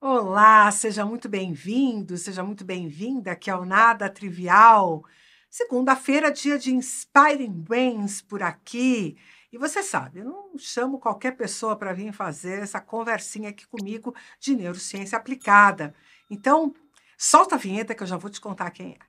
Olá, seja muito bem-vindo, seja muito bem-vinda aqui ao Nada Trivial. Segunda-feira, dia de Inspiring Brains por aqui. E você sabe, eu não chamo qualquer pessoa para vir fazer essa conversinha aqui comigo de neurociência aplicada. Então, solta a vinheta que eu já vou te contar quem é.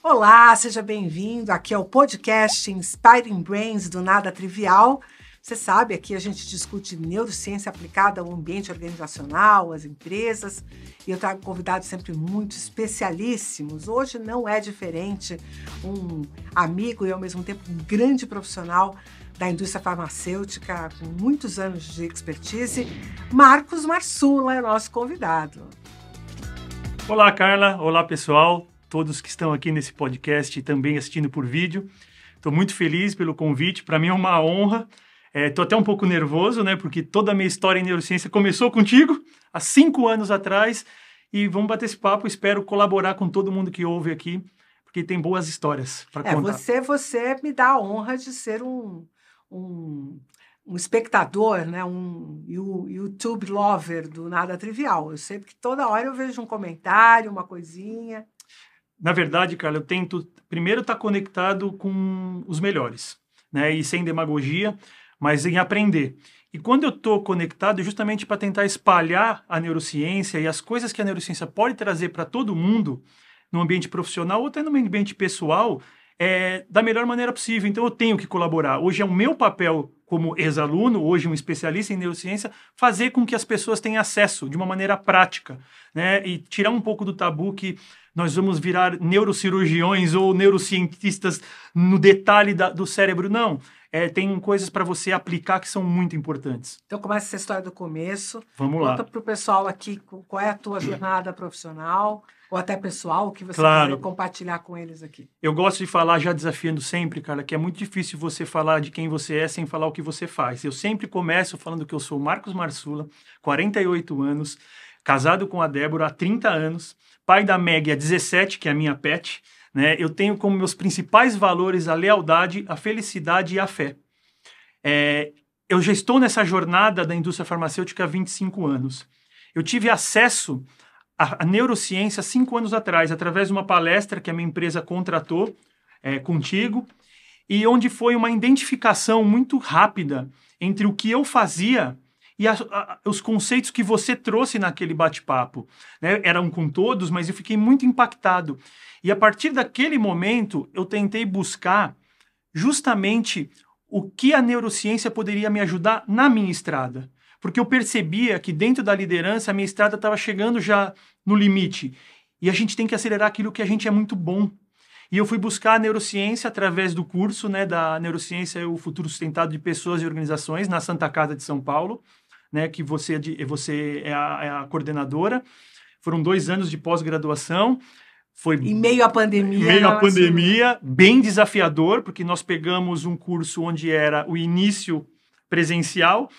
Olá, seja bem-vindo aqui ao podcast Inspiring Brains do Nada Trivial. Você sabe, aqui a gente discute neurociência aplicada ao ambiente organizacional, às empresas, e eu trago convidados sempre muito especialíssimos. Hoje não é diferente, um amigo e ao mesmo tempo um grande profissional da indústria farmacêutica, com muitos anos de expertise, Marcos Marsula é nosso convidado. Olá, Carla. Olá, pessoal. Todos que estão aqui nesse podcast e também assistindo por vídeo. Estou muito feliz pelo convite, para mim é uma honra. Estou até um pouco nervoso, né? Porque toda a minha história em neurociência começou contigo, há 5 anos atrás, e vamos bater esse papo. Espero colaborar com todo mundo que ouve aqui, porque tem boas histórias para contar. Você me dá a honra de ser um espectador, né? Um YouTube lover do Nada Trivial. Eu sei que toda hora eu vejo um comentário, uma coisinha. Na verdade, Carla, eu tento primeiro estar conectado com os melhores, né? E sem demagogia, mas em aprender. E quando eu estou conectado, é justamente para tentar espalhar a neurociência e as coisas que a neurociência pode trazer para todo mundo, no ambiente profissional ou até no ambiente pessoal, da melhor maneira possível. Então eu tenho que colaborar. Hoje é o meu papel como ex-aluno, hoje um especialista em neurociência, fazer com que as pessoas tenham acesso de uma maneira prática, né? E tirar um pouco do tabu que nós vamos virar neurocirurgiões ou neurocientistas no detalhe do cérebro. Não, tem coisas para você aplicar que são muito importantes. Então começa essa história do começo. Vamos lá. Conta para o pessoal aqui qual é a tua jornada profissional, ou até pessoal, o que você Claro. quiser compartilhar com eles aqui. Eu gosto de falar, já desafiando sempre, Carla, que é muito difícil você falar de quem você é sem falar o que você faz. Eu sempre começo falando que eu sou Marcos Marsula, 48 anos, casado com a Débora há 30 anos, pai da Meg há 17, que é a minha pet, né? Eu tenho como meus principais valores a lealdade, a felicidade e a fé. Eu já estou nessa jornada da indústria farmacêutica há 25 anos. Eu tive acesso à neurociência 5 anos atrás, através de uma palestra que a minha empresa contratou contigo, e onde foi uma identificação muito rápida entre o que eu fazia e os conceitos que você trouxe naquele bate-papo, né? Eram com todos, mas eu fiquei muito impactado. E a partir daquele momento, eu tentei buscar justamente o que a neurociência poderia me ajudar na minha estrada. Porque eu percebia que dentro da liderança, a minha estrada estava chegando já no limite. E a gente tem que acelerar aquilo que a gente é muito bom. E eu fui buscar a neurociência através do curso, né, da Neurociência e o Futuro Sustentado de Pessoas e Organizações, na Santa Casa de São Paulo, né, que você é a coordenadora. Foram 2 anos de pós-graduação. Foi em meio à pandemia. Meio à pandemia, bem desafiador, porque nós pegamos um curso onde era o início presencial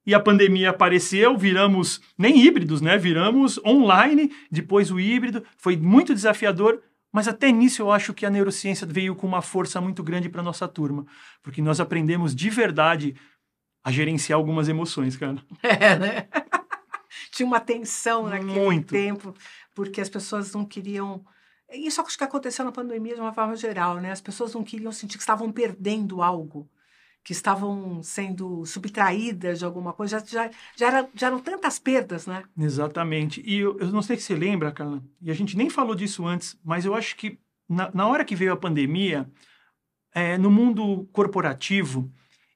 e a pandemia apareceu, viramos nem híbridos, né? Viramos online, depois o híbrido. Foi muito desafiador, mas até nisso eu acho que a neurociência veio com uma força muito grande para a nossa turma, porque nós aprendemos de verdade a gerenciar algumas emoções, cara. Né? Tinha uma tensão naquele tempo, porque as pessoas não queriam... Isso acho que aconteceu na pandemia de uma forma geral, né? As pessoas não queriam sentir que estavam perdendo algo, que estavam sendo subtraídas de alguma coisa. Já eram tantas perdas, né? Exatamente. E eu não sei se você lembra, Carla, e a gente nem falou disso antes, mas eu acho que na hora que veio a pandemia, no mundo corporativo,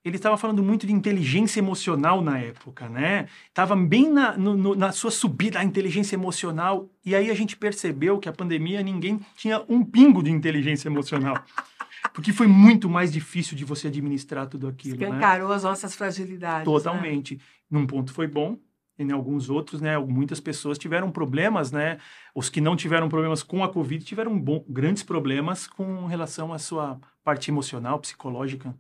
ele estava falando muito de inteligência emocional na época, né? Estava bem na sua subida a inteligência emocional, e aí a gente percebeu que a pandemia ninguém tinha um pingo de inteligência emocional. Porque foi muito mais difícil de você administrar tudo aquilo, Escancarou, né? As nossas fragilidades. Totalmente. Né? Num ponto foi bom, e em alguns outros, né? Muitas pessoas tiveram problemas, né? Os que não tiveram problemas com a Covid tiveram grandes problemas com relação à sua parte emocional, psicológica.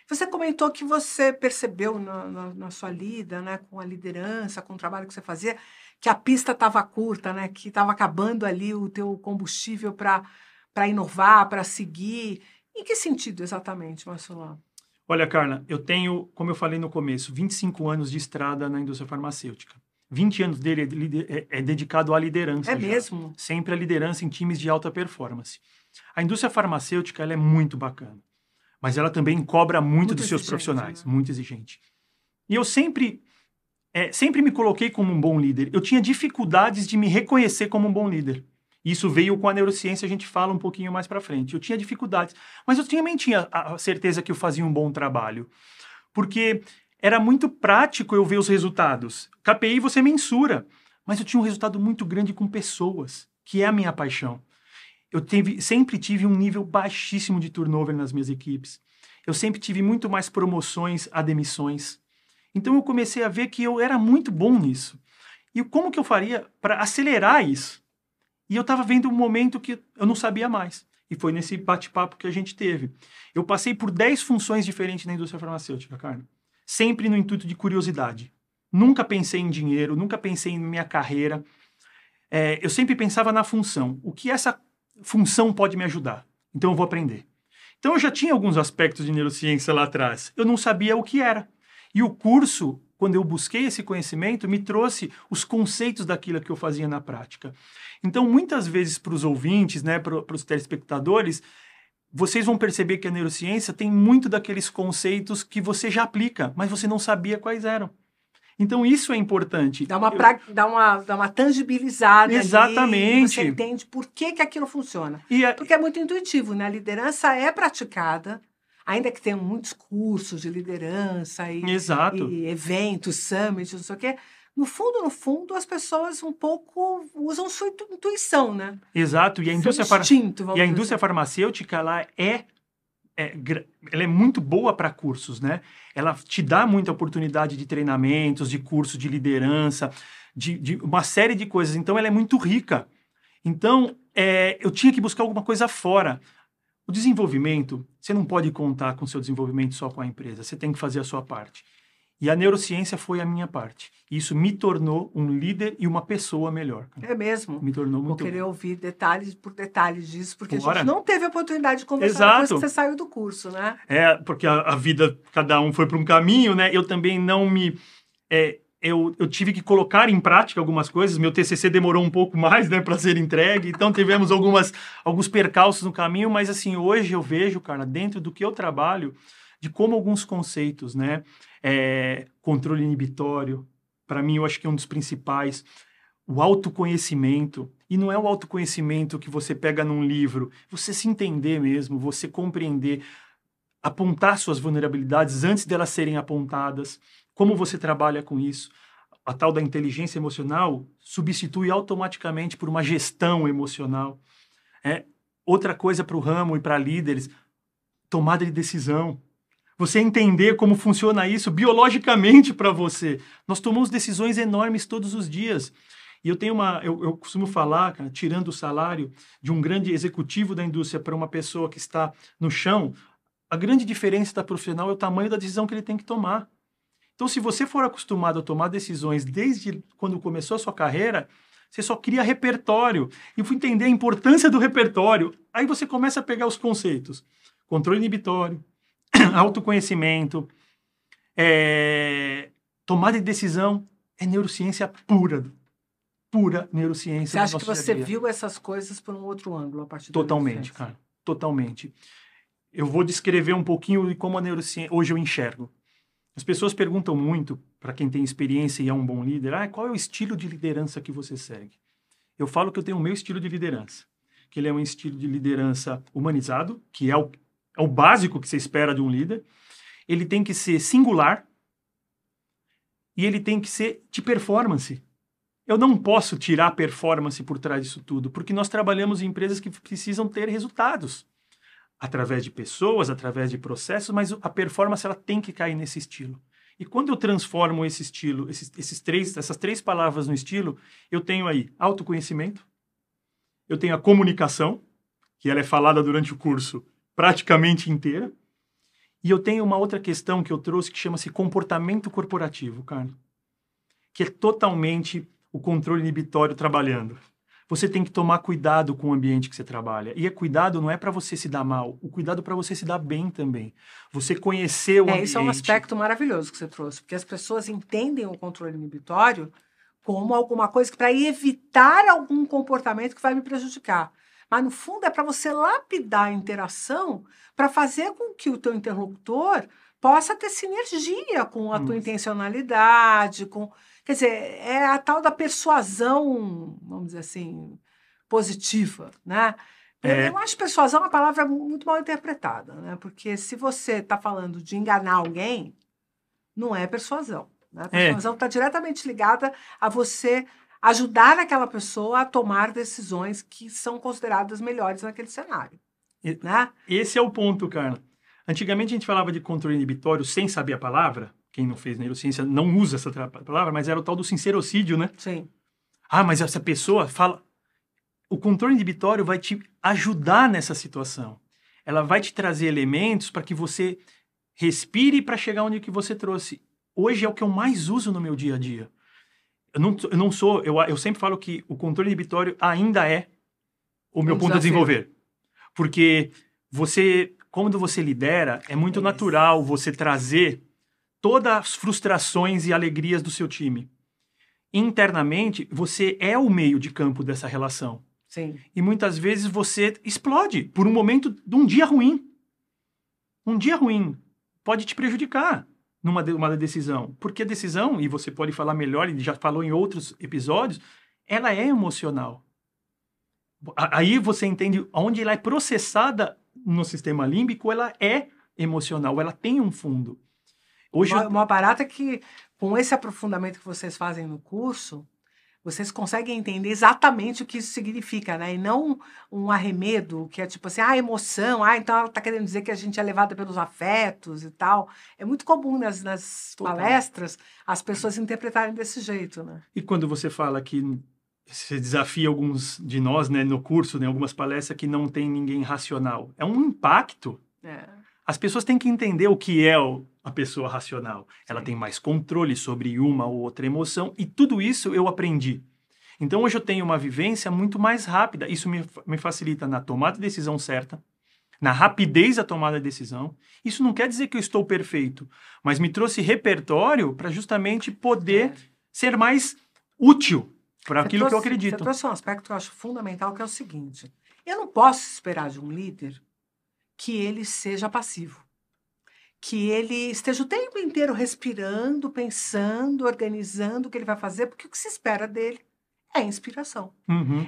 Você comentou que você percebeu na sua lida, né, com a liderança, com o trabalho que você fazia, que a pista estava curta, né? Que estava acabando ali o teu combustível para inovar, para seguir. Em que sentido exatamente, Marcelo? Olha, Carla, eu tenho, como eu falei no começo, 25 anos de estrada na indústria farmacêutica. 20 anos dele é dedicado à liderança. É mesmo? Sempre a liderança em times de alta performance. A indústria farmacêutica ela é muito bacana, mas ela também cobra muito dos seus profissionais, né? muito exigente. E eu sempre me coloquei como um bom líder. Eu tinha dificuldades de me reconhecer como um bom líder. Isso veio com a neurociência, a gente fala um pouquinho mais para frente. Eu tinha dificuldades, mas eu também tinha a certeza que eu fazia um bom trabalho. Porque era muito prático eu ver os resultados. KPI você mensura, mas eu tinha um resultado muito grande com pessoas, que é a minha paixão. Eu sempre tive um nível baixíssimo de turnover nas minhas equipes. Eu sempre tive muito mais promoções a demissões. Então eu comecei a ver que eu era muito bom nisso. E como que eu faria para acelerar isso? E eu estava vendo um momento que eu não sabia mais. E foi nesse bate-papo que a gente teve. Eu passei por 10 funções diferentes na indústria farmacêutica, Carla. Sempre no intuito de curiosidade. Nunca pensei em dinheiro, nunca pensei em minha carreira. Eu sempre pensava na função. O que essa função pode me ajudar? Então eu vou aprender. Então eu já tinha alguns aspectos de neurociência lá atrás. Eu não sabia o que era. E o curso, quando eu busquei esse conhecimento, me trouxe os conceitos daquilo que eu fazia na prática. Então, muitas vezes para os ouvintes, né, para os telespectadores, vocês vão perceber que a neurociência tem muito daqueles conceitos que você já aplica, mas você não sabia quais eram. Então, isso é importante. Dá uma tangibilizada. Exatamente. Ali, você entende por que aquilo funciona. Porque é muito intuitivo, né? A liderança é praticada, ainda que tenham muitos cursos de liderança e eventos, summits, não sei o quê. No fundo, as pessoas um pouco usam sua intuição, né? Exato. E a indústria farmacêutica, ela é muito boa para cursos, né? Ela te dá muita oportunidade de treinamentos, de cursos de liderança, de uma série de coisas. Então, ela é muito rica. Então, eu tinha que buscar alguma coisa fora. O desenvolvimento, você não pode contar com o seu desenvolvimento só com a empresa. Você tem que fazer a sua parte. E a neurociência foi a minha parte. Isso me tornou um líder e uma pessoa melhor. É mesmo? Me tornou muito. Vou querer ouvir detalhes por detalhes disso, porque a gente não teve a oportunidade de conversar depois que você saiu do curso, né? Porque a vida, cada um foi para um caminho, né? Eu também não me... Eu tive que colocar em prática algumas coisas. Meu TCC demorou um pouco mais, né, para ser entregue. Então, tivemos alguns percalços no caminho. Mas, assim, hoje eu vejo, cara, dentro do que eu trabalho, de como alguns conceitos, né? Controle inibitório, para mim, eu acho que é um dos principais. O autoconhecimento. E não é o autoconhecimento que você pega num livro. Você se entender mesmo, você compreender, apontar suas vulnerabilidades antes delas serem apontadas. Como você trabalha com isso? A tal da inteligência emocional substitui automaticamente por uma gestão emocional. Outra coisa para o ramo e para líderes, tomada de decisão. Você entender como funciona isso biologicamente para você. Nós tomamos decisões enormes todos os dias. E eu costumo falar, cara, tirando o salário de um grande executivo da indústria para uma pessoa que está no chão, a grande diferença da profissional é o tamanho da decisão que ele tem que tomar. Então, se você for acostumado a tomar decisões desde quando começou a sua carreira, você só cria repertório. E for entender a importância do repertório, aí você começa a pegar os conceitos. Controle inibitório, autoconhecimento, tomada de decisão, é neurociência pura. Pura neurociência. Você acha que você viu essas coisas por um outro ângulo a partir da Totalmente, cara. Totalmente. Eu vou descrever um pouquinho de como a neurociência hoje eu enxergo. As pessoas perguntam muito, para quem tem experiência e é um bom líder, qual é o estilo de liderança que você segue? Eu falo que eu tenho o meu estilo de liderança, que ele é um estilo de liderança humanizado, que é o básico que você espera de um líder. Ele tem que ser singular e ele tem que ser de performance. Eu não posso tirar a performance por trás disso tudo, porque nós trabalhamos em empresas que precisam ter resultados. Através de pessoas, através de processos, mas a performance ela tem que cair nesse estilo. E quando eu transformo esse estilo, essas três palavras no estilo, eu tenho aí autoconhecimento, eu tenho a comunicação, que ela é falada durante o curso praticamente inteira, e eu tenho uma outra questão que eu trouxe que chama-se comportamento corporativo, cara, que é totalmente o controle inibitório trabalhando. Você tem que tomar cuidado com o ambiente que você trabalha. E cuidado não é para você se dar mal, o cuidado é para você se dar bem também. Você conhecer o ambiente. Isso é um aspecto maravilhoso que você trouxe, porque as pessoas entendem o controle inibitório como alguma coisa que para evitar algum comportamento que vai me prejudicar. Mas, no fundo, é para você lapidar a interação para fazer com que o teu interlocutor possa ter sinergia com a tua intencionalidade, quer dizer, é a tal da persuasão, vamos dizer assim, positiva, né? Eu acho persuasão uma palavra muito mal interpretada, né? Porque se você está falando de enganar alguém, não é persuasão. Né? A persuasão está diretamente ligada a você ajudar aquela pessoa a tomar decisões que são consideradas melhores naquele cenário. Né? Esse é o ponto, Carla. Antigamente a gente falava de controle inibitório sem saber a palavra. Quem não fez neurociência não usa essa palavra, mas era o tal do sincerocídio, né? Sim. Ah, mas essa pessoa fala... O controle inibitório vai te ajudar nessa situação. Ela vai te trazer elementos para que você respire para chegar onde que você trouxe. Hoje é o que eu mais uso no meu dia a dia. Eu sempre falo que o controle inibitório ainda é o meu ponto a desenvolver. Porque quando você lidera, é muito natural você trazer todas as frustrações e alegrias do seu time. Internamente, você é o meio de campo dessa relação. Sim. E muitas vezes você explode por um momento de um dia ruim. Um dia ruim pode te prejudicar numa decisão. Porque a decisão, e você pode falar melhor, e já falou em outros episódios, ela é emocional. Aí você entende onde ela é processada no sistema límbico, ela é emocional, ela tem um fundo. Hoje, uma barata que, com esse aprofundamento que vocês fazem no curso, vocês conseguem entender exatamente o que isso significa, né? E não um arremedo, que é tipo assim, emoção, então ela está querendo dizer que a gente é levada pelos afetos e tal. É muito comum nas palestras as pessoas interpretarem desse jeito, né? E quando você fala que você desafia alguns de nós, né, no curso, né, algumas palestras que não tem ninguém racional, é um impacto. As pessoas têm que entender o que é a pessoa racional. Ela tem mais controle sobre uma ou outra emoção e tudo isso eu aprendi. Então hoje eu tenho uma vivência muito mais rápida. Isso me facilita na tomada de decisão certa, na rapidez da tomada de decisão. Isso não quer dizer que eu estou perfeito, mas me trouxe repertório para justamente poder ser mais útil para aquilo que eu acredito. Você trouxe um aspecto que eu acho fundamental, que é o seguinte. Eu não posso esperar de um líder que ele seja passivo, que ele esteja o tempo inteiro respirando, pensando, organizando o que ele vai fazer, porque o que se espera dele é inspiração.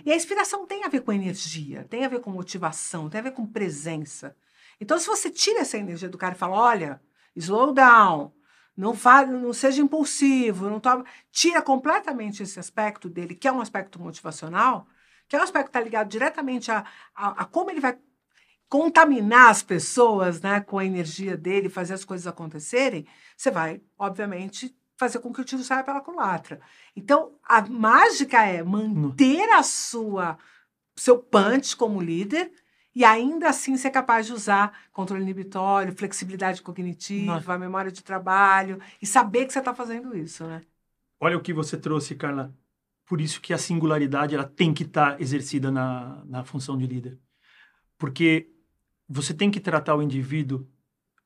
E a inspiração tem a ver com energia, tem a ver com motivação, tem a ver com presença. Então, se você tira essa energia do cara e fala, olha, slow down, não seja impulsivo, tira completamente esse aspecto dele, que é um aspecto motivacional, que é um aspecto que está ligado diretamente a como ele vai contaminar as pessoas, né, com a energia dele, fazer as coisas acontecerem, você vai, obviamente, fazer com que o tiro saia pela culatra. Então, a mágica é manter seu punch como líder e ainda assim ser capaz de usar controle inibitório, flexibilidade cognitiva, memória de trabalho e saber que você está fazendo isso, né? Olha o que você trouxe, Carla. Por isso que a singularidade ela tem que estar exercida na função de líder. Porque você tem que tratar o indivíduo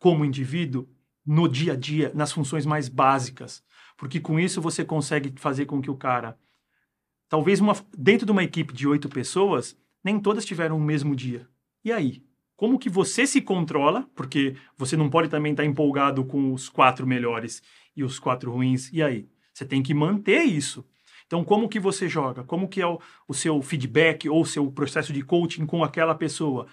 como indivíduo no dia a dia, nas funções mais básicas. Porque com isso você consegue fazer com que o cara... Talvez dentro de uma equipe de 8 pessoas, nem todas tiveram o mesmo dia. E aí? Como que você se controla? Porque você não pode também estar empolgado com os 4 melhores e os 4 ruins. E aí? Você tem que manter isso. Então, como que você joga? Como que é o seu feedback ou o seu processo de coaching com aquela pessoa?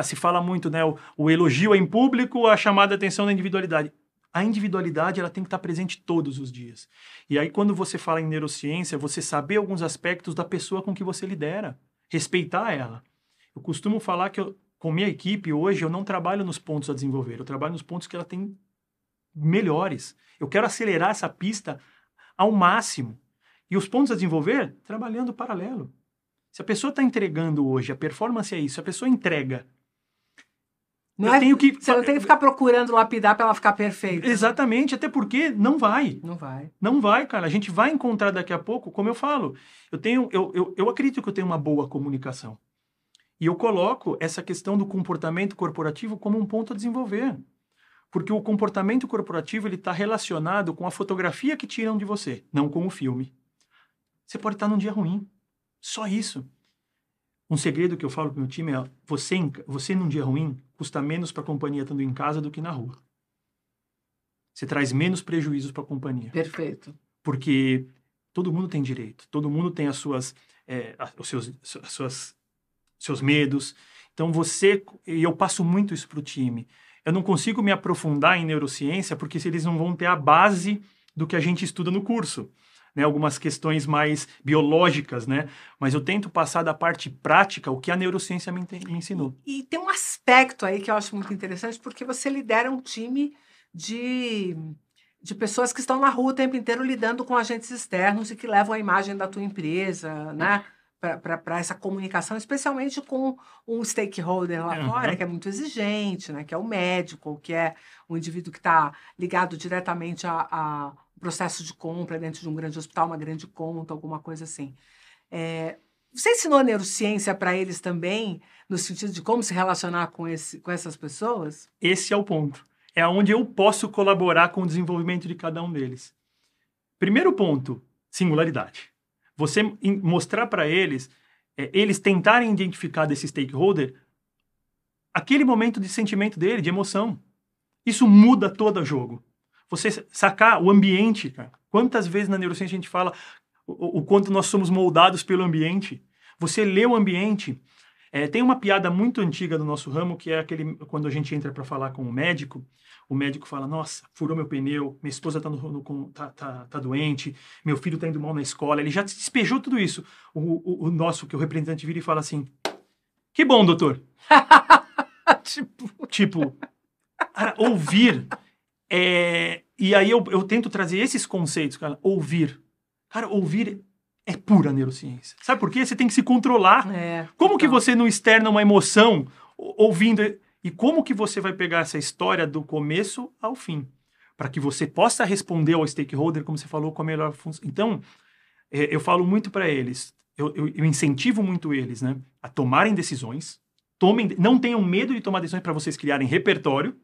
Se fala muito, né? O elogio em público, a chamada atenção da individualidade. A individualidade ela tem que estar presente todos os dias. E aí, quando você fala em neurociência, você saber alguns aspectos da pessoa com que você lidera. Respeitar ela. Eu costumo falar que com minha equipe, hoje, eu não trabalho nos pontos a desenvolver. Eu trabalho nos pontos que ela tem melhores. Eu quero acelerar essa pista ao máximo. E os pontos a desenvolver, trabalhando paralelo. Se a pessoa está entregando hoje, a performance é isso, a pessoa entrega Você não tem que ficar procurando lapidar para ela ficar perfeita. Exatamente, até porque não vai. Não vai. Não vai, cara. A gente vai encontrar daqui a pouco, como eu falo, eu acredito que eu tenho uma boa comunicação. E eu coloco essa questão do comportamento corporativo como um ponto a desenvolver. Porque o comportamento corporativo está relacionado com a fotografia que tiram de você, não com o filme. Você pode estar num dia ruim. Só isso. Um segredo que eu falo para o meu time é: você num dia ruim custa menos para a companhia estando em casa do que na rua. Você traz menos prejuízos para a companhia. Perfeito. Porque todo mundo tem direito, todo mundo tem os seus medos. Então e eu passo muito isso para o time. Eu não consigo me aprofundar em neurociência porque eles não vão ter a base do que a gente estuda no curso. Né, algumas questões mais biológicas, né? Mas eu tento passar da parte prática o que a neurociência me ensinou. E tem um aspecto aí que eu acho muito interessante, porque você lidera um time de pessoas que estão na rua o tempo inteiro lidando com agentes externos e que levam a imagem da tua empresa, né? Para essa comunicação, especialmente com um stakeholder lá fora, que é muito exigente, né? Que é o médico, que é um indivíduo que está ligado diretamente a processo de compra dentro de um grande hospital, uma grande conta, alguma coisa assim. Você ensinou neurociência para eles também, no sentido de como se relacionar com essas pessoas? Esse é o ponto. É onde eu posso colaborar com o desenvolvimento de cada um deles. Primeiro ponto, singularidade. Você mostrar para eles, eles tentarem identificar desse stakeholder aquele momento de sentimento dele, de emoção. Isso muda todo o jogo. Você sacar o ambiente, cara. Quantas vezes na neurociência a gente fala o quanto nós somos moldados pelo ambiente. Você lê o ambiente. Tem uma piada muito antiga do nosso ramo, que é quando a gente entra para falar com o médico fala: nossa, furou meu pneu, minha esposa tá doente, meu filho tá indo mal na escola. Ele já despejou tudo isso. O nosso, que é o representante, vira e fala assim: que bom, doutor. tipo, cara, ouvir. E aí eu tento trazer esses conceitos, cara. Ouvir. Cara, ouvir é pura neurociência. Sabe por quê? Você tem que se controlar. Como que você não externa uma emoção ouvindo? E como que você vai pegar essa história do começo ao fim? Para que você possa responder ao stakeholder, como você falou, com a melhor função. Então, eu falo muito para eles, eu incentivo muito eles, né, a tomarem decisões. Não tenham medo de tomar decisões para vocês criarem repertório.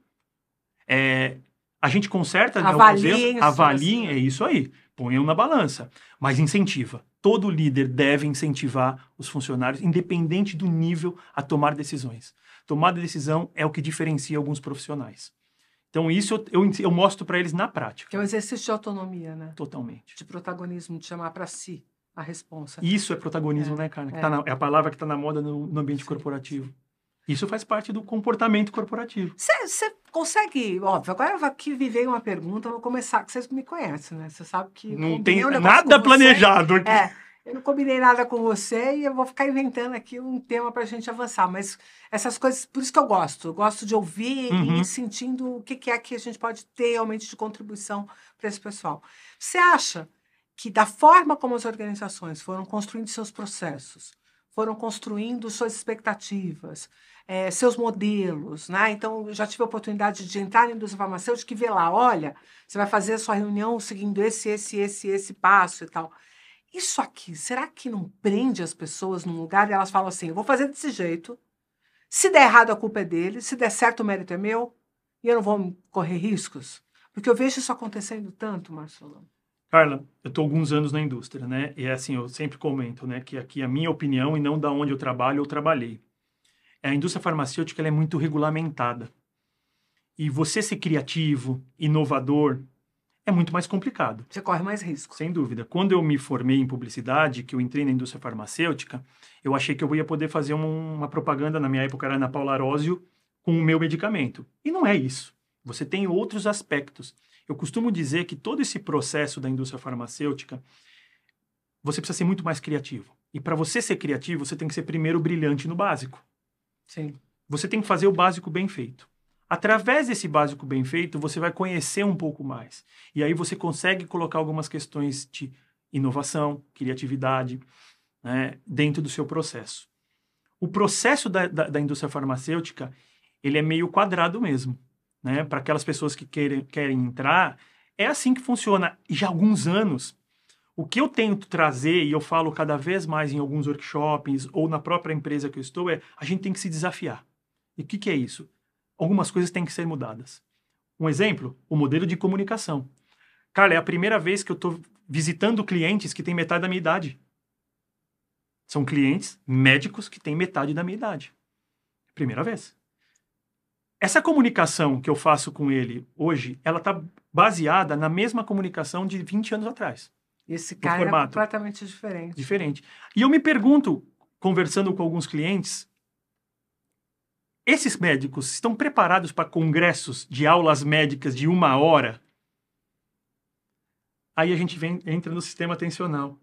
A gente conserta, avaliem, é isso aí. Ponham na balança, mas incentiva. Todo líder deve incentivar os funcionários, independente do nível, a tomar decisões. Tomar decisão é o que diferencia alguns profissionais. Então, isso eu mostro para eles na prática. Que é um exercício de autonomia, né? Totalmente. De protagonismo, de chamar para si a responsa. Isso é protagonismo, né, cara? É a palavra que está na moda no ambiente corporativo. Isso faz parte do comportamento corporativo. Você consegue, óbvio, agora aqui me veio uma pergunta, eu vou começar, que vocês me conhecem, né? Você sabe que... Não tem nada planejado aqui. Eu não combinei nada com você e eu vou ficar inventando aqui um tema para a gente avançar, mas essas coisas, por isso que eu gosto de ouvir e ir sentindo o que é que a gente pode ter realmente de contribuição para esse pessoal. Você acha que da forma como as organizações foram construindo seus processos, foram construindo suas expectativas, seus modelos, né? Então, eu já tive a oportunidade de entrar na indústria farmacêutica e ver lá, olha, você vai fazer a sua reunião seguindo esse passo e tal. Isso aqui, será que não prende as pessoas num lugar e elas falam assim, eu vou fazer desse jeito, se der errado a culpa é dele, se der certo o mérito é meu, e eu não vou correr riscos? Porque eu vejo isso acontecendo tanto, Marcelo. Carla, eu estou alguns anos na indústria, né? E assim, eu sempre comento, né, que aqui a minha opinião e não da onde eu trabalho, eu trabalhei. A indústria farmacêutica ela é muito regulamentada. E você ser criativo, inovador, é muito mais complicado. Você corre mais risco. Sem dúvida. Quando eu me formei em publicidade, que eu entrei na indústria farmacêutica, eu achei que eu ia poder fazer uma propaganda, na minha época era Ana Paula Arósio, com o meu medicamento. E não é isso. Você tem outros aspectos. Eu costumo dizer que todo esse processo da indústria farmacêutica, você precisa ser muito mais criativo. E para você ser criativo, você tem que ser primeiro brilhante no básico. Sim. Você tem que fazer o básico bem feito. Através desse básico bem feito, você vai conhecer um pouco mais. E aí você consegue colocar algumas questões de inovação, criatividade, né, dentro do seu processo. O processo da indústria farmacêutica, ele é meio quadrado mesmo, né? Para aquelas pessoas que querem entrar, é assim que funciona. E já há alguns anos, o que eu tento trazer, e eu falo cada vez mais em alguns workshops ou na própria empresa que eu estou, a gente tem que se desafiar. E o que é isso? Algumas coisas têm que ser mudadas. Um exemplo, o modelo de comunicação. Cara, é a primeira vez que eu estou visitando clientes que têm metade da minha idade. São clientes médicos que têm metade da minha idade. Primeira vez. Essa comunicação que eu faço com ele hoje, ela está baseada na mesma comunicação de 20 anos atrás. Esse cara é completamente diferente. Diferente. E eu me pergunto, conversando com alguns clientes, esses médicos estão preparados para congressos de aulas médicas de 1 hora? Aí a gente entra no sistema atencional.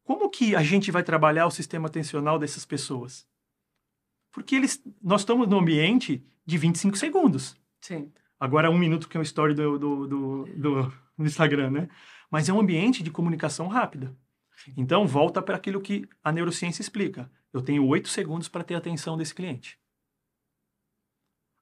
Como que a gente vai trabalhar o sistema atencional dessas pessoas? Porque nós estamos num ambiente de 25 segundos. Sim. Agora 1 minuto que é uma story do Instagram, né? Mas é um ambiente de comunicação rápida. Então, volta para aquilo que a neurociência explica. Eu tenho 8 segundos para ter a atenção desse cliente.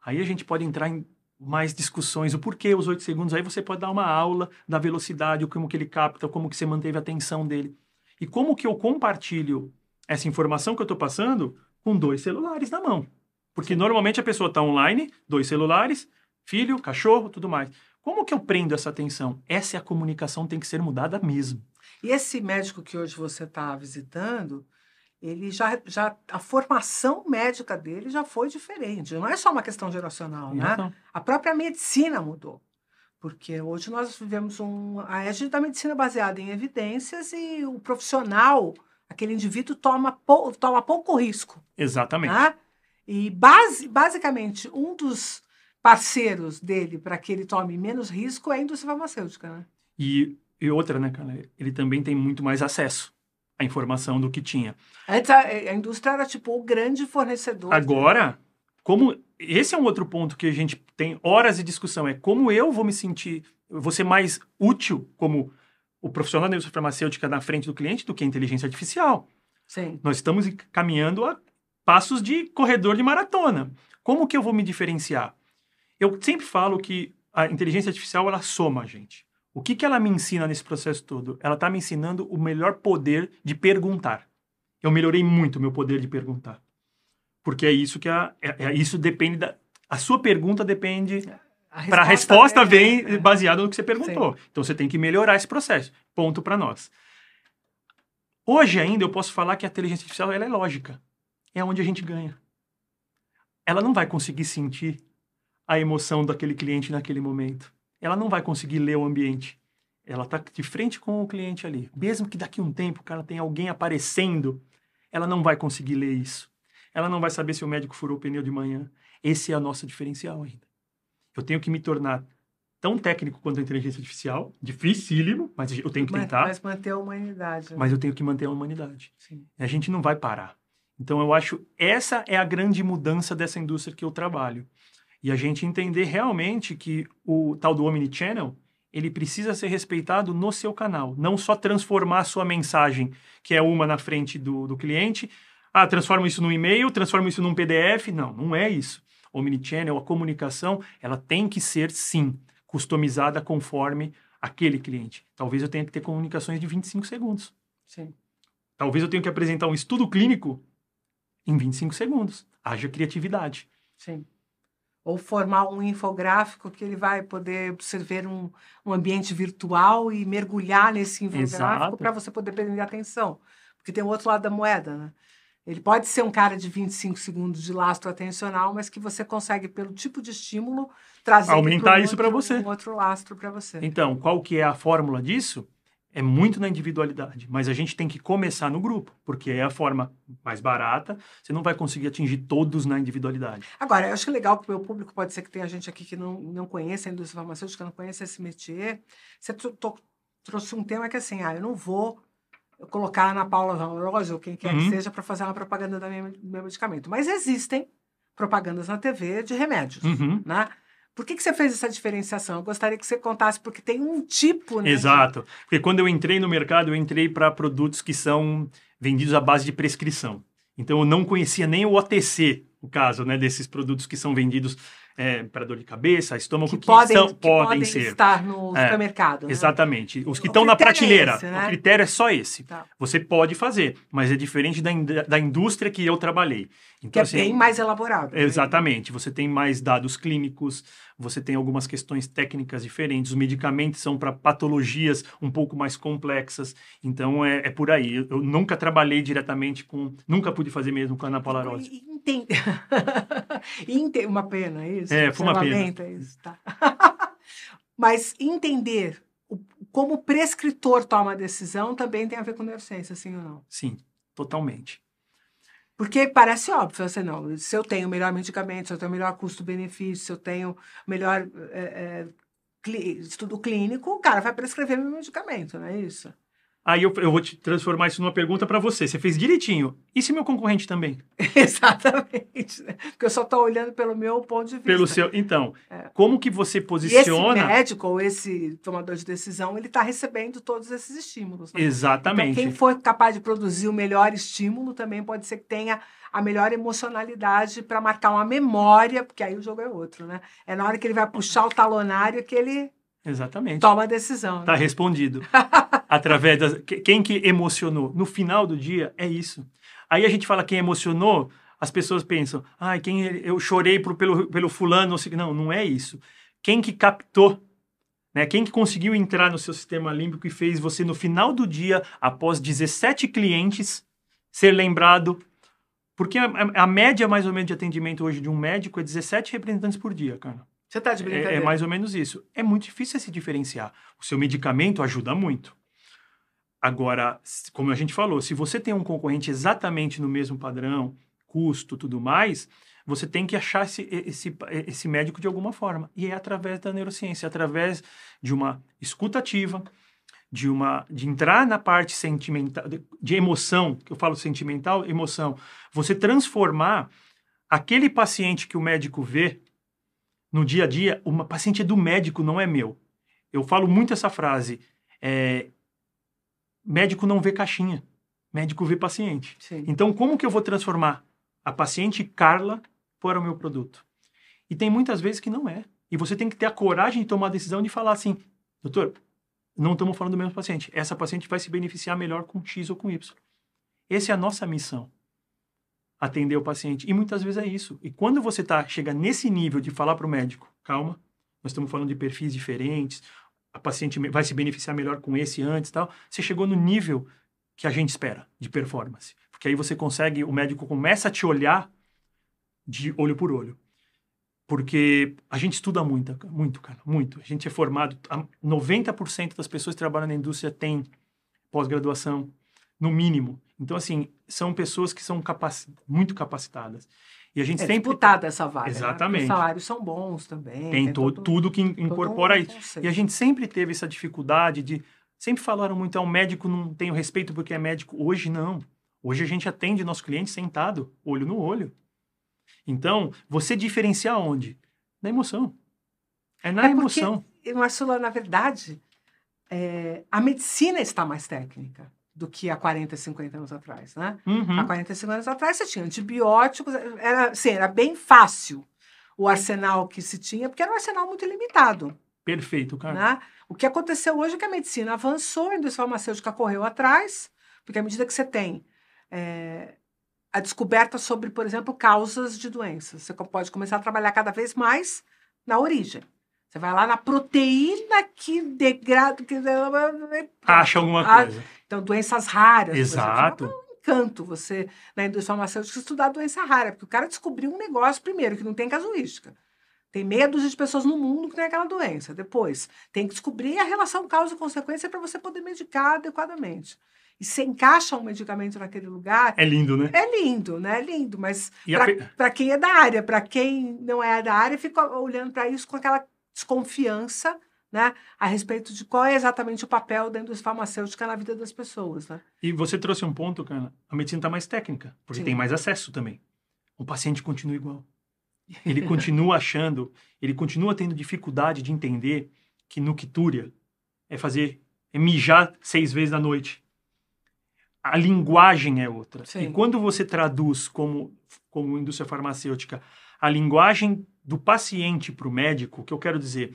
Aí a gente pode entrar em mais discussões, o porquê os 8 segundos. Aí você pode dar uma aula da velocidade, como que ele capta, como que você manteve a atenção dele. E como que eu compartilho essa informação que eu estou passando com 2 celulares na mão. Porque normalmente a pessoa está online, 2 celulares, filho, cachorro, tudo mais. Como que eu prendo essa atenção? Essa é a comunicação, tem que ser mudada mesmo. E esse médico que hoje você está visitando, ele a formação médica dele já foi diferente. Não é só uma questão geracional, né? Não. A própria medicina mudou. Porque hoje nós vivemos a égide da medicina baseada em evidências e o profissional, aquele indivíduo, toma pouco risco. Exatamente. Né? E basicamente, um dos parceiros dele para que ele tome menos risco é a indústria farmacêutica. Né? E outra, né, cara? Ele também tem muito mais acesso à informação do que tinha. Antes a indústria era tipo o grande fornecedor. Agora, esse é um outro ponto que a gente tem horas de discussão, é como eu vou me sentir, vou ser mais útil como o profissional da indústria farmacêutica na frente do cliente do que a inteligência artificial. Sim. Nós estamos caminhando a passos de corredor de maratona. Como que eu vou me diferenciar? Eu sempre falo que a inteligência artificial, ela soma a gente. O que ela me ensina nesse processo todo? Ela está me ensinando o melhor poder de perguntar. Eu melhorei muito o meu poder de perguntar. Porque é isso que isso depende a sua pergunta depende para a resposta vem baseada no que você perguntou. Sim. Então você tem que melhorar esse processo. Ponto para nós. Hoje ainda eu posso falar que a inteligência artificial ela é lógica. É onde a gente ganha. Ela não vai conseguir sentir a emoção daquele cliente naquele momento. Ela não vai conseguir ler o ambiente. Ela está de frente com o cliente ali. Mesmo que daqui a um tempo o cara tenha alguém aparecendo, ela não vai conseguir ler isso. Ela não vai saber se o médico furou o pneu de manhã. Esse é o nosso diferencial ainda. Eu tenho que me tornar tão técnico quanto a inteligência artificial, dificílimo, mas eu tenho que tentar. Mas manter a humanidade. Né? Mas eu tenho que manter a humanidade. Sim. A gente não vai parar. Então, eu acho essa é a grande mudança dessa indústria que eu trabalho. E a gente entender realmente que o tal do Omnichannel, ele precisa ser respeitado no seu canal. Não só transformar a sua mensagem, que é uma na frente do cliente, transforma isso num e-mail, transforma isso num PDF. Não, não é isso. Omnichannel, a comunicação, ela tem que ser, sim, customizada conforme aquele cliente. Talvez eu tenha que ter comunicações de 25 segundos. Sim. Talvez eu tenha que apresentar um estudo clínico em 25 segundos. Haja criatividade. Sim. Ou formar um infográfico que ele vai poder observar um ambiente virtual e mergulhar nesse infográfico para você poder prender atenção. Porque tem o outro lado da moeda, né? Ele pode ser um cara de 25 segundos de lastro atencional, mas que você consegue, pelo tipo de estímulo, trazer aumentar isso para você. Um outro lastro para você. Então, qual que é a fórmula disso? É muito na individualidade, mas a gente tem que começar no grupo, porque é a forma mais barata, você não vai conseguir atingir todos na individualidade. Agora, eu acho que é legal que o meu público, pode ser que tenha gente aqui que não conheça a indústria farmacêutica, não conheça esse métier. Você trouxe um tema que é assim, eu não vou colocar a Ana Paula Valrose, ou quem quer que seja, para fazer uma propaganda do meu medicamento. Mas existem propagandas na TV de remédios, né? Por que você fez essa diferenciação? Eu gostaria que você contasse, porque tem um tipo... Né, exato. Porque quando eu entrei no mercado, eu entrei para produtos que são vendidos à base de prescrição. Então, eu não conhecia nem o OTC, o caso, né, desses produtos que são vendidos para dor de cabeça, estômago, que podem podem ser. estar no supermercado. Né? Exatamente. Os que estão na prateleira, esse, né? o critério é só esse. Tá. Você pode fazer, mas é diferente da indústria que eu trabalhei. Então, que é assim, bem mais elaborado. Exatamente. Né? Você tem mais dados clínicos, você tem algumas questões técnicas diferentes, os medicamentos são para patologias um pouco mais complexas. Então, é por aí. Eu nunca trabalhei diretamente nunca pude fazer mesmo com a Ana Paula Rosa. Uma pena isso. Foi uma pena. Isso, tá. Mas entender como o prescritor toma a decisão também tem a ver com neurociência, sim ou não? Sim, totalmente. Porque parece óbvio, assim, não, se eu tenho melhor medicamento, se eu tenho melhor custo-benefício, se eu tenho melhor estudo clínico, o cara vai prescrever meu medicamento, não é isso? Aí eu vou te transformar isso numa pergunta para você. Você fez direitinho. E se meu concorrente também? Exatamente. Porque eu só estou olhando pelo meu ponto de vista. Pelo seu. Então, como que você posiciona... E esse médico ou esse tomador de decisão, ele está recebendo todos esses estímulos. Né? Exatamente. Então, quem for capaz de produzir o melhor estímulo também pode ser que tenha a melhor emocionalidade para marcar uma memória, porque aí o jogo é outro, né? É na hora que ele vai puxar o talonário que ele... Exatamente. Toma a decisão. Está respondido. Através quem que emocionou. No final do dia, é isso. Aí a gente fala quem emocionou, as pessoas pensam, eu chorei pelo fulano. Não é isso. Quem que captou, né? Quem que conseguiu entrar no seu sistema límbico e fez você, no final do dia, após 17 clientes, ser lembrado. Porque a média, mais ou menos, de atendimento hoje de um médico é 17 representantes por dia, cara. Você está de brincadeira? É mais ou menos isso. É muito difícil se diferenciar. O seu medicamento ajuda muito. Agora, como a gente falou, se você tem um concorrente exatamente no mesmo padrão, custo, tudo mais, você tem que achar esse médico de alguma forma. E é através da neurociência, através de uma escuta ativa, de entrar na parte sentimental, de emoção, que eu falo sentimental, emoção. Você transformar aquele paciente que o médico vê no dia a dia, uma paciente é do médico, não é meu. Eu falo muito essa frase. Médico não vê caixinha. Médico vê paciente. Sim. Então, como que eu vou transformar a paciente Carla para o meu produto? E tem muitas vezes que não é. E você tem que ter a coragem de tomar a decisão de falar assim, doutor, não estamos falando do mesmo paciente. Essa paciente vai se beneficiar melhor com X ou com Y. Essa é a nossa missão. Atender o paciente. E muitas vezes é isso. E quando você chega nesse nível de falar para o médico, calma, nós estamos falando de perfis diferentes, a paciente vai se beneficiar melhor com esse antes e tal, você chegou no nível que a gente espera de performance. Porque aí você consegue, o médico começa a te olhar de olho por olho. Porque a gente estuda muito, cara, muito. A gente é formado, 90% das pessoas que trabalham na indústria têm pós-graduação, no mínimo. Então, assim, são pessoas que são muito capacitadas. E a gente sempre... disputada essa vaga. Exatamente. Né? Os salários são bons também. Tem tudo que incorpora isso. Conceito. E a gente sempre teve essa dificuldade de... Sempre falaram muito, o médico não tem o respeito porque é médico. Hoje, não. Hoje a gente atende nosso cliente sentado, olho no olho. Então, você diferenciar onde? Na emoção. É na emoção. Porque, Marcelo, na verdade, a medicina está mais técnica do que há 40, 50 anos atrás, né? Uhum. Há 40, 50 anos atrás você tinha antibióticos, era bem fácil o arsenal que se tinha, porque era um arsenal muito limitado. Perfeito, cara. Né? O que aconteceu hoje é que a medicina avançou, a indústria farmacêutica correu atrás, porque à medida que você tem a descoberta sobre, por exemplo, causas de doenças, você pode começar a trabalhar cada vez mais na origem. Você vai lá na proteína que degrada... Acha alguma coisa. Então, doenças raras. Exato. Por exemplo, é um encanto você, na indústria farmacêutica, estudar doença rara, porque o cara descobriu um negócio, primeiro, que não tem casuística. Tem meia dúzia de pessoas no mundo que tem aquela doença. Depois, tem que descobrir a relação causa e consequência para você poder medicar adequadamente. E você encaixa um medicamento naquele lugar... É lindo, né? É lindo, né? É lindo, mas para quem é da área, para quem não é da área, fica olhando para isso com aquela desconfiança, né, a respeito de qual é exatamente o papel da indústria farmacêutica na vida das pessoas, né? E você trouxe um ponto, cara, a medicina está mais técnica, porque Sim. tem mais acesso também. O paciente continua igual. Ele continua achando, ele continua tendo dificuldade de entender que Nuctúria é mijar 6 vezes na noite. a linguagem é outra. Sim. E quando você traduz como indústria farmacêutica a linguagem do paciente para o médico, o que eu quero dizer,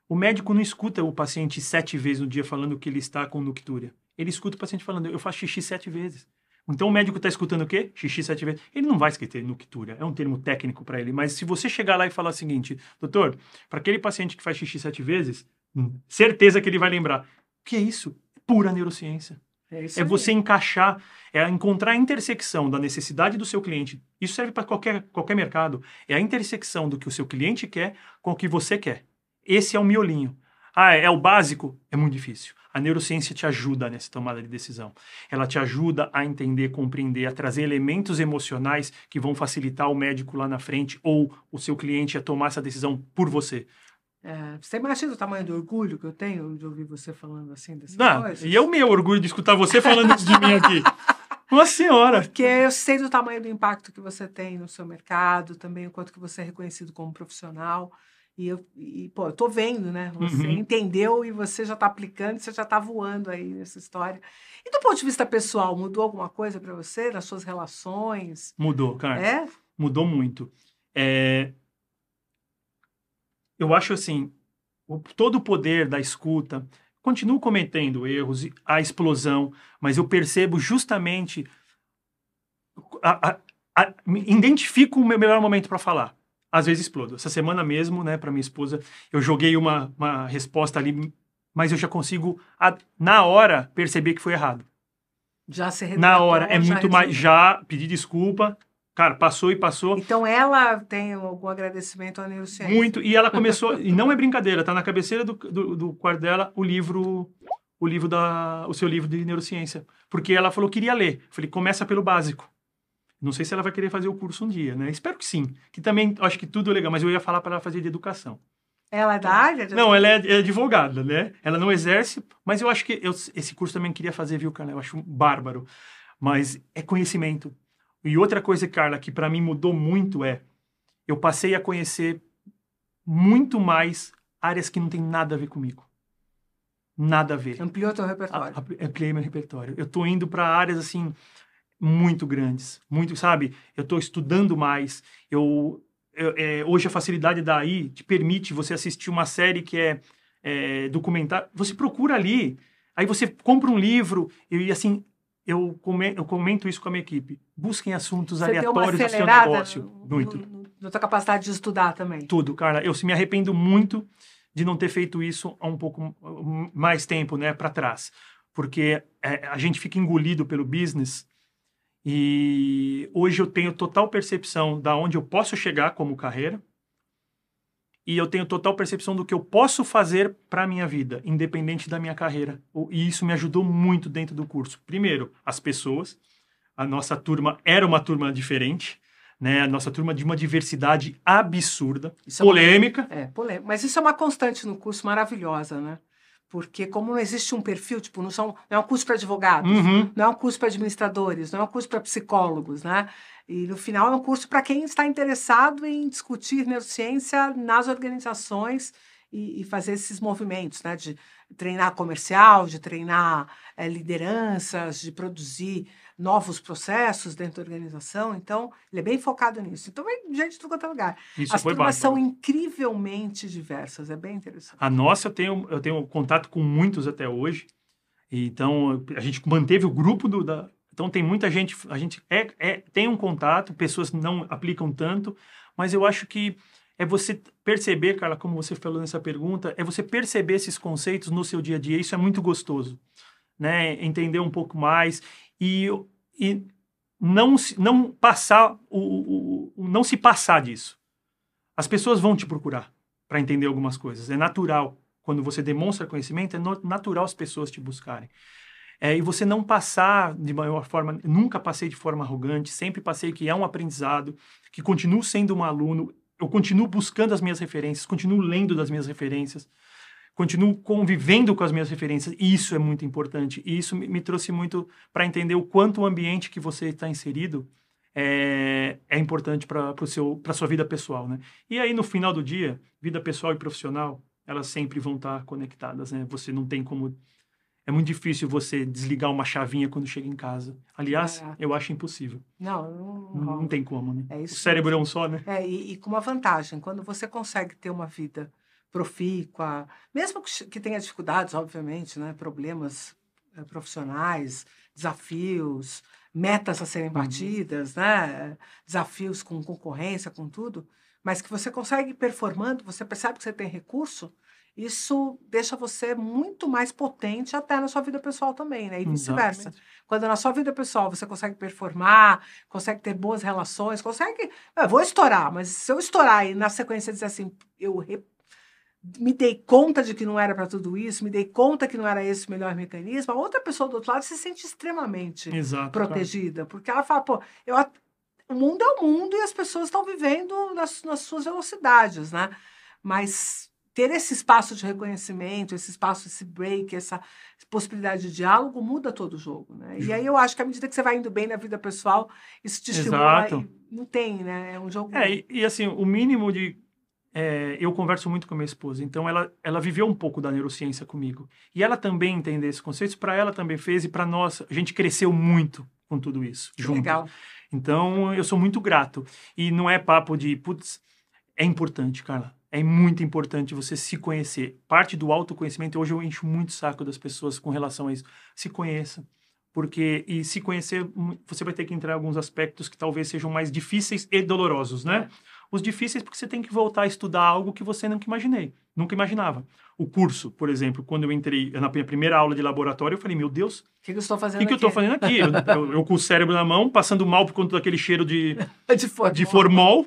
o médico não escuta o paciente 7 vezes no dia falando que ele está com nictúria. Ele escuta o paciente falando, eu faço xixi 7 vezes. Então o médico está escutando o quê? Xixi 7 vezes. Ele não vai esquecer nictúria, é um termo técnico para ele. Mas se você chegar lá e falar o seguinte, doutor, para aquele paciente que faz xixi 7 vezes, certeza que ele vai lembrar. O que é isso? Pura neurociência. É você encaixar, é encontrar a intersecção da necessidade do seu cliente. Isso serve para qualquer mercado. É a intersecção do que o seu cliente quer com o que você quer. Esse é o miolinho. É o básico? É muito difícil. A neurociência te ajuda nessa tomada de decisão. Ela te ajuda a entender, compreender, a trazer elementos emocionais que vão facilitar o médico lá na frente ou o seu cliente a tomar essa decisão por você. Você imagina o tamanho do orgulho que eu tenho de ouvir você falando assim dessas coisas? E é o meu orgulho de escutar você falando isso de mim aqui. Nossa senhora! Porque eu sei do tamanho do impacto que você tem no seu mercado, também o quanto que você é reconhecido como profissional. Pô, eu tô vendo, né? Você entendeu e você já tá aplicando, você já tá voando aí nessa história. E do ponto de vista pessoal, mudou alguma coisa para você, nas suas relações? Mudou, cara. Mudou muito. Eu acho assim, todo o poder da escuta, continuo cometendo erros, a explosão, mas eu percebo justamente, identifico o meu melhor momento para falar. Às vezes explodo. Essa semana mesmo, né, para minha esposa, eu joguei uma resposta ali, mas eu já consigo, na hora, perceber que foi errado. Já se retratou, na hora, é muito resolveu. mais, já pedi desculpa, cara, passou e passou. Então ela tem algum agradecimento à neurociência? Muito, e ela começou, e não é brincadeira, tá na cabeceira do quarto dela o seu livro de neurociência, porque ela falou que queria ler. Eu falei, começa pelo básico. Não sei se ela vai querer fazer o curso um dia, né? Espero que sim, que também, acho que tudo é legal, mas eu ia falar para ela fazer de educação. Ela é da área? Não, ela é advogada, né? Ela não exerce, mas eu acho que esse curso também queria fazer, viu, Carla? Eu acho bárbaro. Mas é conhecimento. E outra coisa, Carla, que para mim mudou muito eu passei a conhecer muito mais áreas que não tem nada a ver comigo. Nada a ver. Ampliou teu repertório. Ampliei meu repertório. Eu tô indo para áreas, assim, muito grandes. Muito, sabe? Eu tô estudando mais. Hoje a facilidade da AI te permite você assistir uma série que é documentário. Você procura ali, aí você compra um livro e assim, eu comento isso com a minha equipe. Busquem assuntos aleatórios do seu negócio. Muito. Na tua capacidade de estudar também. Tudo, cara. Eu me arrependo muito de não ter feito isso há um pouco mais tempo, né, para trás. Porque a gente fica engolido pelo business. E hoje eu tenho total percepção da onde eu posso chegar como carreira e eu tenho total percepção do que eu posso fazer para a minha vida, independente da minha carreira. E isso me ajudou muito dentro do curso. Primeiro, as pessoas. A nossa turma era uma turma diferente, né? A nossa turma de uma diversidade absurda, polêmica. Polêmica. Mas isso é uma constante no curso maravilhosa, né? Porque como não existe um perfil, tipo, não é um curso para advogados, não é um curso para administradores, não é um curso para psicólogos, né? E no final é um curso para quem está interessado em discutir neurociência nas organizações e fazer esses movimentos, né? De treinar comercial, de treinar lideranças, de produzir novos processos dentro da organização. Então, ele é bem focado nisso. Então, vem gente de todo quanto é lugar. Isso As foi turmas bárbaro. são incrivelmente diversas. É bem interessante. A nossa, eu tenho contato com muitos até hoje. Então, a gente manteve o grupo Então, tem muita gente... A gente tem um contato, pessoas não aplicam tanto, mas eu acho que é você perceber, Carla, como você falou nessa pergunta, é você perceber esses conceitos no seu dia a dia. Isso é muito gostoso, né? Entender um pouco mais e não se passar disso. As pessoas vão te procurar para entender algumas coisas. É natural. Quando você demonstra conhecimento, é natural as pessoas te buscarem. E você não passar de maior forma... Nunca passei de forma arrogante, sempre passei que é um aprendizado, que continuo sendo um aluno, eu continuo buscando as minhas referências, continuo lendo das minhas referências, continuo convivendo com as minhas referências, e isso é muito importante. E isso me trouxe muito para entender o quanto o ambiente que você está inserido é importante para a sua vida pessoal, né? E aí, no final do dia, vida pessoal e profissional, elas sempre vão estar conectadas, né? Você não tem como... É muito difícil você desligar uma chavinha quando chega em casa. Aliás, eu acho impossível. Não tem como, né? É isso o cérebro mesmo. é um só, né? E com uma vantagem, quando você consegue ter uma vida profícua, mesmo que tenha dificuldades, obviamente, né? Problemas profissionais, desafios, metas a serem batidas, né? Desafios com concorrência, com tudo, mas que você consegue ir performando, você percebe que você tem recurso, isso deixa você muito mais potente até na sua vida pessoal também, né? E vice-versa. Exatamente. Quando na sua vida pessoal você consegue performar, consegue ter boas relações, consegue... Eu vou estourar, mas se eu estourar e na sequência dizer assim, me dei conta de que não era para tudo isso, me dei conta que não era esse o melhor mecanismo, a outra pessoa do outro lado se sente extremamente protegida, porque ela fala, pô, o mundo é o mundo e as pessoas estão vivendo nas suas velocidades, né? Mas ter esse espaço de reconhecimento, esse espaço, esse break, essa possibilidade de diálogo muda todo o jogo, né? E aí eu acho que à medida que você vai indo bem na vida pessoal, isso te estimula e não tem, né? É um jogo... E assim, o mínimo de... eu converso muito com a minha esposa, então ela viveu um pouco da neurociência comigo. E ela também entende esses conceitos, para ela também fez, e para nós, a gente cresceu muito com tudo isso. Que legal. Então, eu sou muito grato. E não é papo de, putz, é importante, Carla. É muito importante você se conhecer. Parte do autoconhecimento, hoje eu encho muito o saco das pessoas com relação a isso. Se conheça. E se conhecer, você vai ter que entrar em alguns aspectos que talvez sejam mais difíceis e dolorosos, né? Os difíceis porque você tem que voltar a estudar algo que você nunca imaginava. O curso, por exemplo, quando eu entrei na minha primeira aula de laboratório, eu falei, meu Deus, o que eu estou fazendo aqui? Que eu estou fazendo aqui? Eu com o cérebro na mão, passando mal por conta daquele cheiro de formol,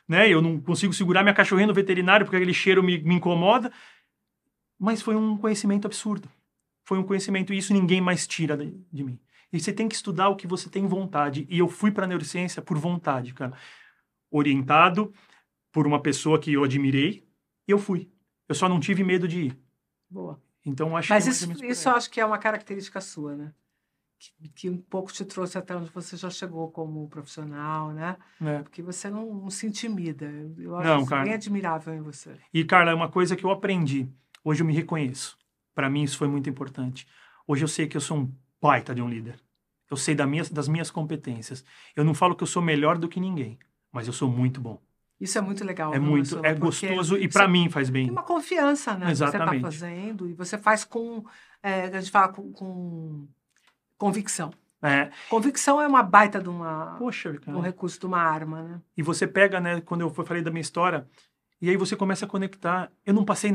né? Eu não consigo segurar minha cachorrinha no veterinário porque aquele cheiro me incomoda. Mas foi um conhecimento absurdo. Foi um conhecimento, e isso ninguém mais tira de mim. E você tem que estudar o que você tem vontade. E eu fui para a neurociência por vontade, cara. Orientado por uma pessoa que eu admirei, e eu fui. Eu só não tive medo de ir. Boa. Então, acho Mas que isso eu acho que é uma característica sua, né? Que um pouco te trouxe até onde você já chegou como profissional, né? Porque você não se intimida. Eu acho isso bem admirável em você. E, Carla, é uma coisa que eu aprendi. Hoje eu me reconheço. Para mim, isso foi muito importante. Hoje eu sei que eu sou um baita de um líder. Eu sei das minhas competências. Eu não falo que eu sou melhor do que ninguém, mas eu sou muito bom. Isso é muito legal. É gostoso e para mim faz bem. Tem uma confiança, né? Exatamente. Que você está fazendo e você faz com, a gente fala com convicção. Convicção é uma baita de um recurso, de uma arma, né? E você pega, né, quando eu falei da minha história, e aí você começa a conectar. Eu não passei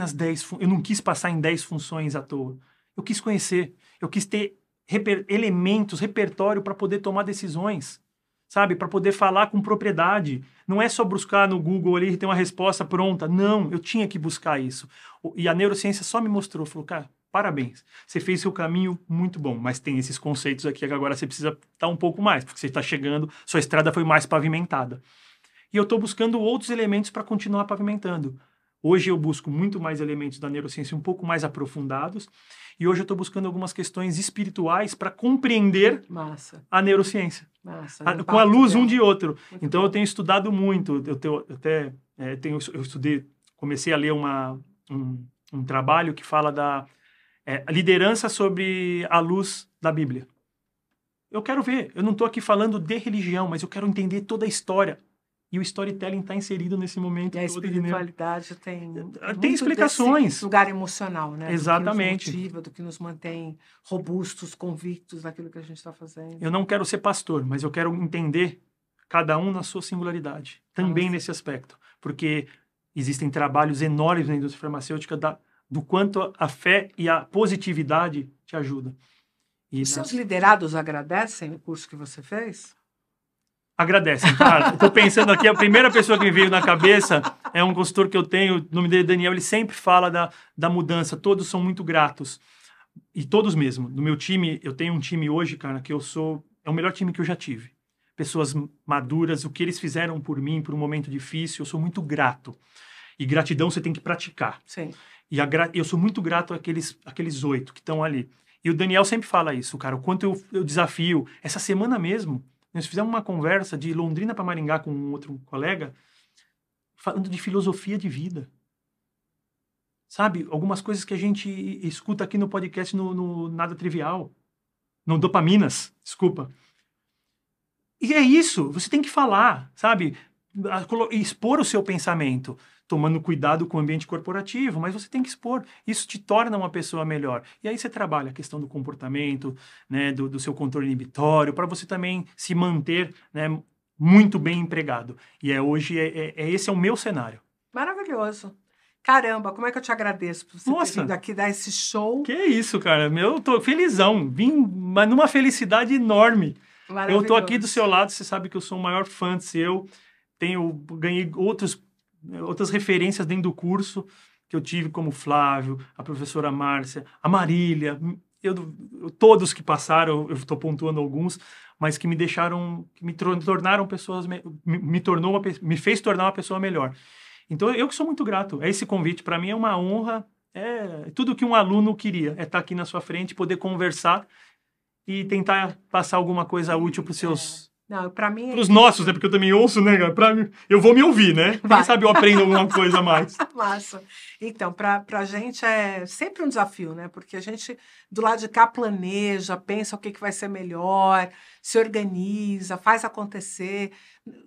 eu não quis passar em 10 funções à toa. Eu quis conhecer, eu quis ter elementos, repertório para poder tomar decisões, sabe? Para poder falar com propriedade. Não é só buscar no Google ali e ter uma resposta pronta. Não, eu tinha que buscar isso. E a neurociência só me mostrou, falou, cara, parabéns, você fez seu caminho muito bom, mas tem esses conceitos aqui que agora você precisa estar um pouco mais, porque você está chegando, sua estrada foi mais pavimentada. E eu estou buscando outros elementos para continuar pavimentando. Hoje eu busco muito mais elementos da neurociência um pouco mais aprofundados, e hoje eu estou buscando algumas questões espirituais para compreender a neurociência. Com a luz um de outro. Muito então bom. Eu tenho estudado muito, eu estudei, comecei a ler um trabalho que fala da liderança sobre a luz da Bíblia. Eu quero ver, eu não estou aqui falando de religião, mas eu quero entender toda a história. E o storytelling está inserido nesse momento. E a espiritualidade tem explicações. Desse lugar emocional, né? Exatamente. Do que nos motiva, do que nos mantém robustos, convictos naquilo que a gente está fazendo. Eu não quero ser pastor, mas eu quero entender cada um na sua singularidade. Também nesse aspecto. Porque existem trabalhos enormes na indústria farmacêutica do quanto a fé e a positividade te ajudam. Os seus liderados agradecem o curso que você fez? Agradecem, cara. Estou pensando aqui, a primeira pessoa que me veio na cabeça é um consultor que eu tenho, o nome dele é Daniel, ele sempre fala da mudança, todos são muito gratos. E todos mesmo. No meu time, eu tenho um time hoje, cara, que é o melhor time que eu já tive. Pessoas maduras, o que eles fizeram por mim, por um momento difícil, eu sou muito grato. E gratidão você tem que praticar. Sim. E eu sou muito grato àqueles 8 que estão ali. E o Daniel sempre fala isso, cara, o quanto eu desafio. Essa semana mesmo, nós fizemos uma conversa de Londrina para Maringá com um outro colega, falando de filosofia de vida. sabe? Algumas coisas que a gente escuta aqui no podcast no Nada Trivial, no Dopaminas, desculpa. E é isso, você tem que falar, sabe? Expor o seu pensamento, tomando cuidado com o ambiente corporativo, mas você tem que expor. Isso te torna uma pessoa melhor. E aí você trabalha a questão do comportamento, né, do seu controle inibitório, para você também se manter, né, muito bem empregado. E hoje esse é o meu cenário. Maravilhoso. Caramba, como é que eu te agradeço por você ter vindo aqui dar esse show. Que isso, cara. Eu tô felizão. Vim mas numa felicidade enorme. Eu tô aqui do seu lado, você sabe que eu sou o maior fã seu. Ganhei outras referências dentro do curso que eu tive, como o Flávio, a professora Márcia, a Marília, todos que passaram, eu estou pontuando alguns, mas que me deixaram, que me tornaram pessoas, me fez tornar uma pessoa melhor. Então, eu que sou muito grato. Esse convite, para mim, é uma honra, é tudo que um aluno queria, é estar aqui na sua frente, poder conversar e tentar passar alguma coisa útil para os seus... Não, para mim... Para os nossos, né? Porque eu também ouço, né? Eu vou me ouvir, né? Quem sabe eu aprendo alguma coisa a mais. Massa. Então, para a gente é sempre um desafio, né? Porque a gente, do lado de cá, planeja, pensa o que vai ser melhor, se organiza, faz acontecer.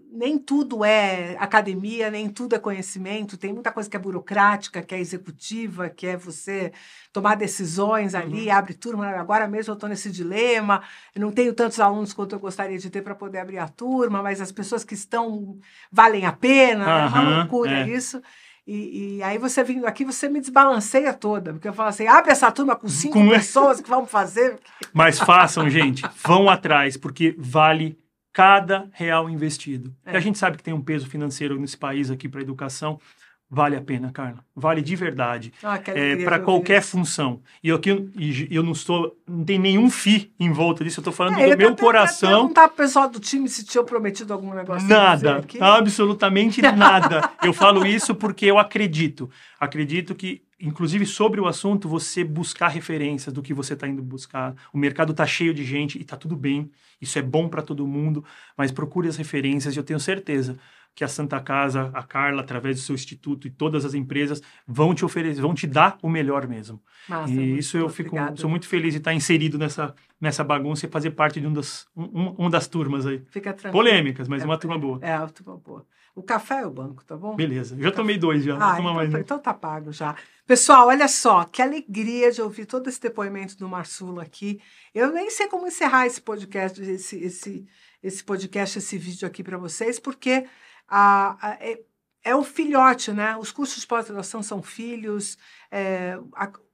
Nem tudo é academia, nem tudo é conhecimento. Tem muita coisa que é burocrática, que é executiva, que é você tomar decisões ali, abre turma. Agora mesmo eu estou nesse dilema, eu não tenho tantos alunos quanto eu gostaria de ter para poder abrir a turma, mas as pessoas que estão valem a pena, é uma loucura isso. E aí você vindo aqui, você me desbalanceia toda, porque eu falo assim, abre essa turma com 5 pessoas que vamos fazer. Mas façam, gente, vão atrás, porque vale cada real investido. E a gente sabe que tem um peso financeiro nesse país aqui para a educação. Vale a pena, Carla. Vale de verdade. Para qualquer função. E eu não tem nenhum FII em volta disso. Eu estou falando do meu coração. Eu perguntar pro pessoal do time se tinha prometido algum negócio. Nada. Absolutamente nada. Eu falo isso porque eu acredito. Acredito que, inclusive, sobre o assunto, você buscar referências do que você está indo buscar. O mercado está cheio de gente e está tudo bem. Isso é bom para todo mundo. Mas procure as referências e eu tenho certeza que a Santa Casa, a Carla, através do seu instituto e todas as empresas vão te oferecer, vão te dar o melhor mesmo. Massa, e isso sou muito feliz de estar inserido nessa bagunça e fazer parte de uma das turmas aí. Fica tranquilo. Polêmicas, mas uma turma boa. Uma turma boa. O café é o banco, tá bom? Beleza. Já tomei 2 já. Então tá pago já. Pessoal, olha só, que alegria de ouvir todo esse depoimento do Marsulo aqui. Eu nem sei como encerrar esse podcast, esse vídeo aqui para vocês, porque é o filhote, né? Os cursos de pós-graduação são filhos,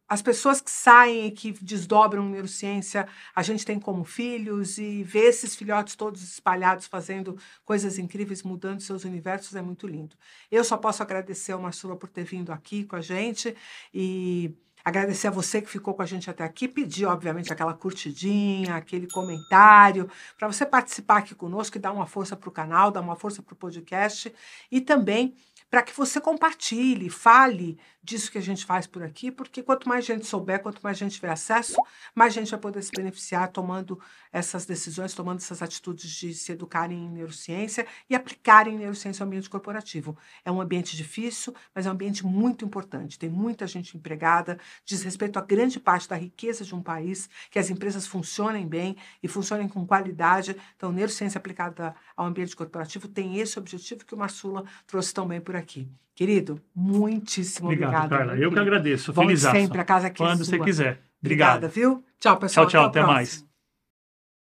as pessoas que saem e que desdobram neurociência, a gente tem como filhos, e ver esses filhotes todos espalhados fazendo coisas incríveis, mudando seus universos, é muito lindo. Eu só posso agradecer ao Marsulo por ter vindo aqui com a gente e agradecer a você que ficou com a gente até aqui, pedir, obviamente, aquela curtidinha, aquele comentário, para você participar aqui conosco e dar uma força para o canal, dar uma força para o podcast, e também para que você compartilhe, fale disso que a gente faz por aqui, porque quanto mais gente souber, quanto mais gente tiver acesso, mais gente vai poder se beneficiar tomando essas decisões, tomando essas atitudes de se educarem em neurociência e aplicarem neurociência ao ambiente corporativo. É um ambiente difícil, mas é um ambiente muito importante. Tem muita gente empregada, diz respeito a grande parte da riqueza de um país, que as empresas funcionem bem e funcionem com qualidade. Então, neurociência aplicada ao ambiente corporativo tem esse objetivo que o Marsulo trouxe tão bem por aqui. Querido, muitíssimo obrigado. Carla. Eu que agradeço. Volte sempre, a casa aqui quando é sua. você quiser. Obrigada, viu? Tchau, pessoal. Tchau, até mais.